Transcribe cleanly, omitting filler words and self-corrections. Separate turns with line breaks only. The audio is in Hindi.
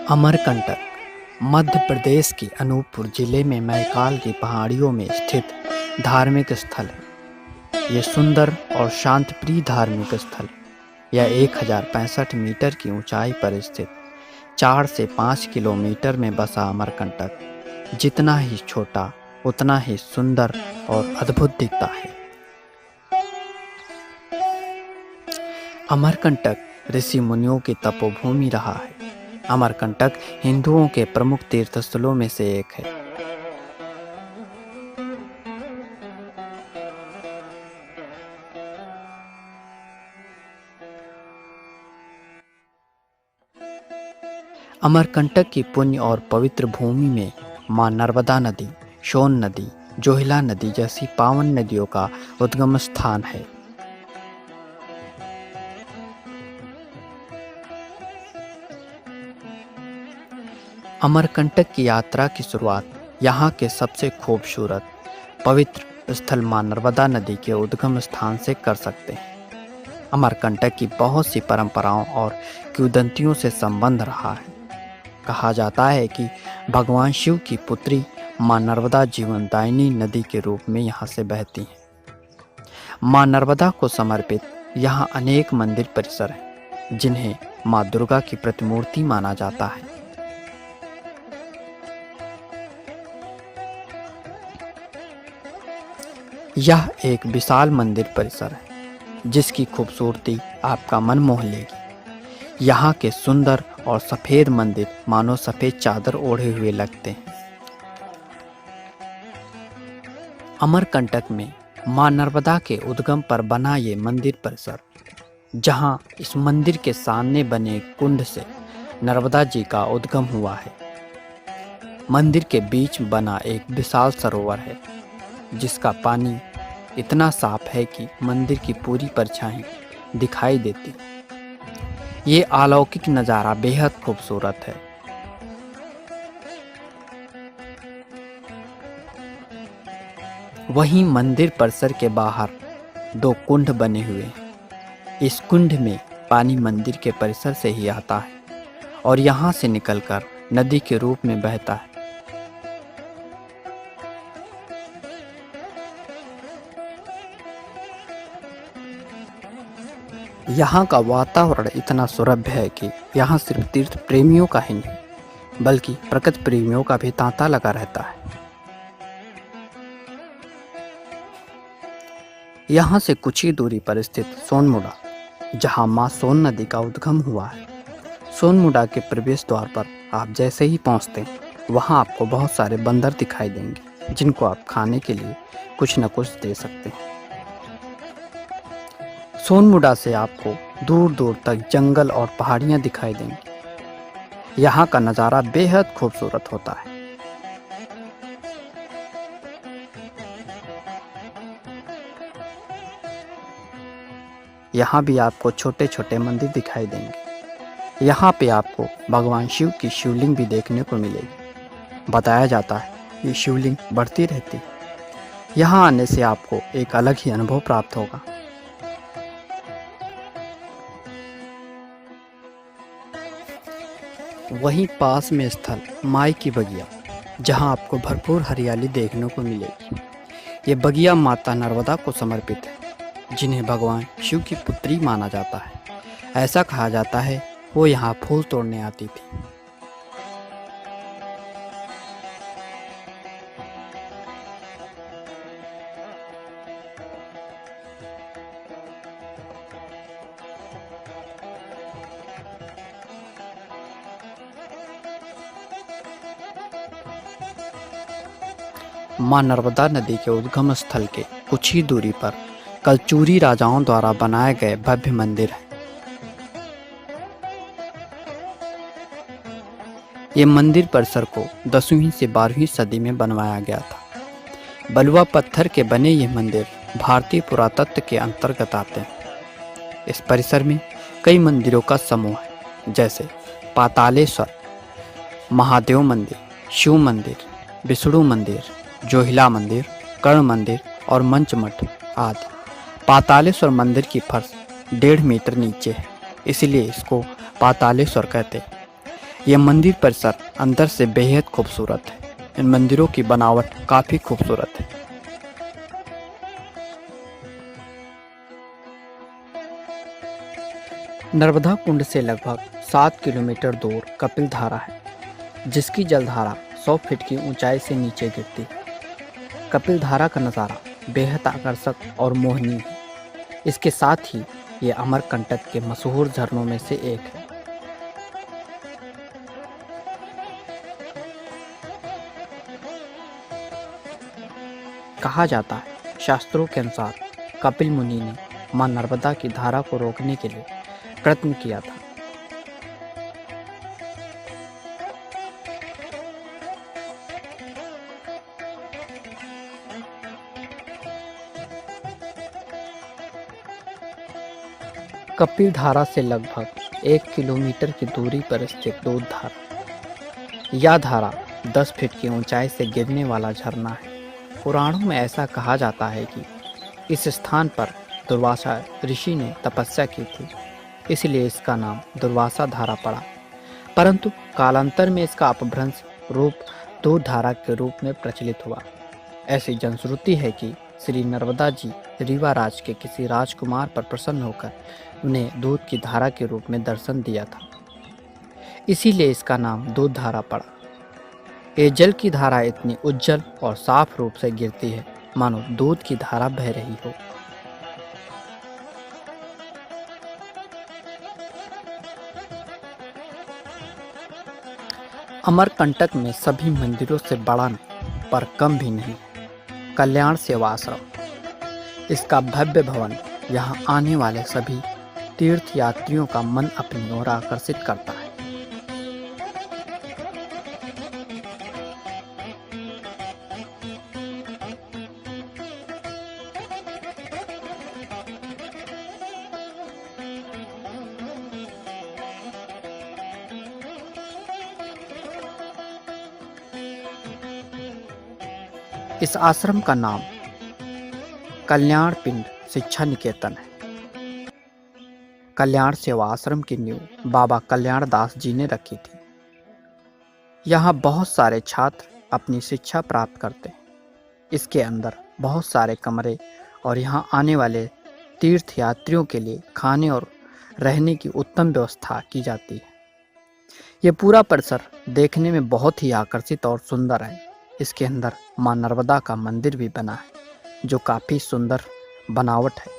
अमरकंटक मध्य प्रदेश के अनूपपुर जिले में मैकाल की पहाड़ियों में स्थित धार्मिक स्थल है। यह सुंदर और शांतिप्रिय धार्मिक स्थल यह 1065 मीटर की ऊंचाई पर स्थित 4 से 5 किलोमीटर में बसा अमरकंटक जितना ही छोटा उतना ही सुंदर और अद्भुत दिखता है। अमरकंटक ऋषि मुनियों की तपोभूमि रहा है। अमरकंटक हिंदुओं के प्रमुख तीर्थस्थलों में से एक है। अमरकंटक की पुण्य और पवित्र भूमि में मां नर्मदा नदी, सोन नदी, जोहिला नदी जैसी पावन नदियों का उद्गम स्थान है। अमरकंटक की यात्रा की शुरुआत यहाँ के सबसे खूबसूरत पवित्र स्थल मां नर्मदा नदी के उद्गम स्थान से कर सकते हैं। अमरकंटक की बहुत सी परंपराओं और किंवदंतियों से संबंध रहा है। कहा जाता है कि भगवान शिव की पुत्री मां नर्मदा जीवनदायिनी नदी के रूप में यहाँ से बहती हैं। मां नर्मदा को समर्पित यहाँ अनेक मंदिर परिसर हैं, जिन्हें मां दुर्गा की प्रतिमूर्ति माना जाता है। यह एक विशाल मंदिर परिसर है, जिसकी खूबसूरती आपका मन मोह लेगी। यहाँ के सुंदर और सफ़ेद मंदिर मानो सफ़ेद चादर ओढ़े हुए लगते हैं। अमरकंटक में मां नर्मदा के उद्गम पर बना ये मंदिर परिसर, जहाँ इस मंदिर के सामने बने कुंड से नर्मदा जी का उद्गम हुआ है। मंदिर के बीच बना एक विशाल सरोवर है, जिसका पानी इतना साफ है कि मंदिर की पूरी परछाई दिखाई देती। ये अलौकिक नज़ारा बेहद खूबसूरत है। वहीं मंदिर परिसर के बाहर 2 कुंड बने हुए हैं। इस कुंड में पानी मंदिर के परिसर से ही आता है और यहाँ से निकलकर नदी के रूप में बहता है। यहाँ का वातावरण इतना सुलभ है कि यहाँ सिर्फ तीर्थ प्रेमियों का ही नहीं बल्कि प्रकृति प्रेमियों का भी तांता लगा रहता है। यहाँ से कुछ ही दूरी पर स्थित सोनमुड़ा, जहाँ मां सोन नदी का उद्गम हुआ है। सोनमुड़ा के प्रवेश द्वार पर आप जैसे ही पहुँचते हैं, वहाँ आपको बहुत सारे बंदर दिखाई देंगे, जिनको आप खाने के लिए कुछ न कुछ दे सकते हैं। सोनमुड़ा से आपको दूर दूर तक जंगल और पहाड़ियाँ दिखाई देंगी। यहाँ का नज़ारा बेहद खूबसूरत होता है। यहाँ भी आपको छोटे छोटे मंदिर दिखाई देंगे। यहाँ पे आपको भगवान शिव की शिवलिंग भी देखने को मिलेगी। बताया जाता है ये शिवलिंग बढ़ती रहती है। यहाँ आने से आपको एक अलग ही अनुभव प्राप्त होगा। वहीं पास में स्थल माई की बगिया, जहां आपको भरपूर हरियाली देखने को मिलेगी। ये बगिया माता नर्मदा को समर्पित है, जिन्हें भगवान शिव की पुत्री माना जाता है। ऐसा कहा जाता है वो यहाँ फूल तोड़ने आती थी। मां नर्मदा नदी के उद्गम स्थल के कुछ ही दूरी पर कलचूरी राजाओं द्वारा बनाए गए भव्य मंदिर है। ये मंदिर परिसर को 10वीं से 12वीं सदी में बनवाया गया था। बलुआ पत्थर के बने ये मंदिर भारतीय पुरातत्व के अंतर्गत आते हैं। इस परिसर में कई मंदिरों का समूह है, जैसे पातालेश्वर, महादेव मंदिर, शिव मंदिर, विष्णु मंदिर, जोहिला मंदिर, कर्ण मंदिर और मंचमठ आदि। पातालेश्वर मंदिर की फर्श 1.5 मीटर नीचे है, इसलिए इसको पातालेश्वर कहते हैं। यह मंदिर परिसर अंदर से बेहद खूबसूरत है। इन मंदिरों की बनावट काफी खूबसूरत है। नर्मदा कुंड से लगभग 7 किलोमीटर दूर कपिल धारा है, जिसकी जलधारा 100 फीट की ऊंचाई से नीचे गिरती है। कपिल धारा का नज़ारा बेहद आकर्षक और मोहनीय है। इसके साथ ही ये अमरकंटक के मशहूर झरनों में से एक है। कहा जाता है, शास्त्रों के अनुसार कपिल मुनि ने मां नर्मदा की धारा को रोकने के लिए प्रयत्न किया था। कपिल धारा से लगभग 1 किलोमीटर की दूरी पर स्थित दूध धारा। यह धारा 10 फीट की ऊंचाई से गिरने वाला झरना है। पुराणों में ऐसा कहा जाता है कि इस स्थान पर दुर्वासा ऋषि ने तपस्या की थी, इसलिए इसका नाम दुर्वासा धारा पड़ा। परंतु कालांतर में इसका अपभ्रंश रूप दूध धारा के रूप में प्रचलित हुआ। ऐसी जनश्रुति है कि श्री नर्मदा जी रीवा राज के किसी राजकुमार पर प्रसन्न होकर उन्हें दूध की धारा के रूप में दर्शन दिया था, इसीलिए इसका नाम दूध धारा पड़ा। ये जल की धारा इतनी उज्जवल और साफ रूप से गिरती है मानो दूध की धारा बह रही हो। अमरकंटक में सभी मंदिरों से बड़ा नहीं पर कम भी नहीं कल्याण सेवा आश्रम। इसका भव्य भवन यहाँ आने वाले सभी तीर्थ यात्रियों का मन अपनी ओर आकर्षित करता है। इस आश्रम का नाम कल्याण पिंड शिक्षा निकेतन है। कल्याण सेवा आश्रम की नींव बाबा कल्याण दास जी ने रखी थी। यहाँ बहुत सारे छात्र अपनी शिक्षा प्राप्त करते हैं। इसके अंदर बहुत सारे कमरे और यहाँ आने वाले तीर्थ यात्रियों के लिए खाने और रहने की उत्तम व्यवस्था की जाती है। ये पूरा परिसर देखने में बहुत ही आकर्षित और सुंदर है। इसके अंदर मां नर्मदा का मंदिर भी बना है, जो काफ़ी सुंदर बनावट है।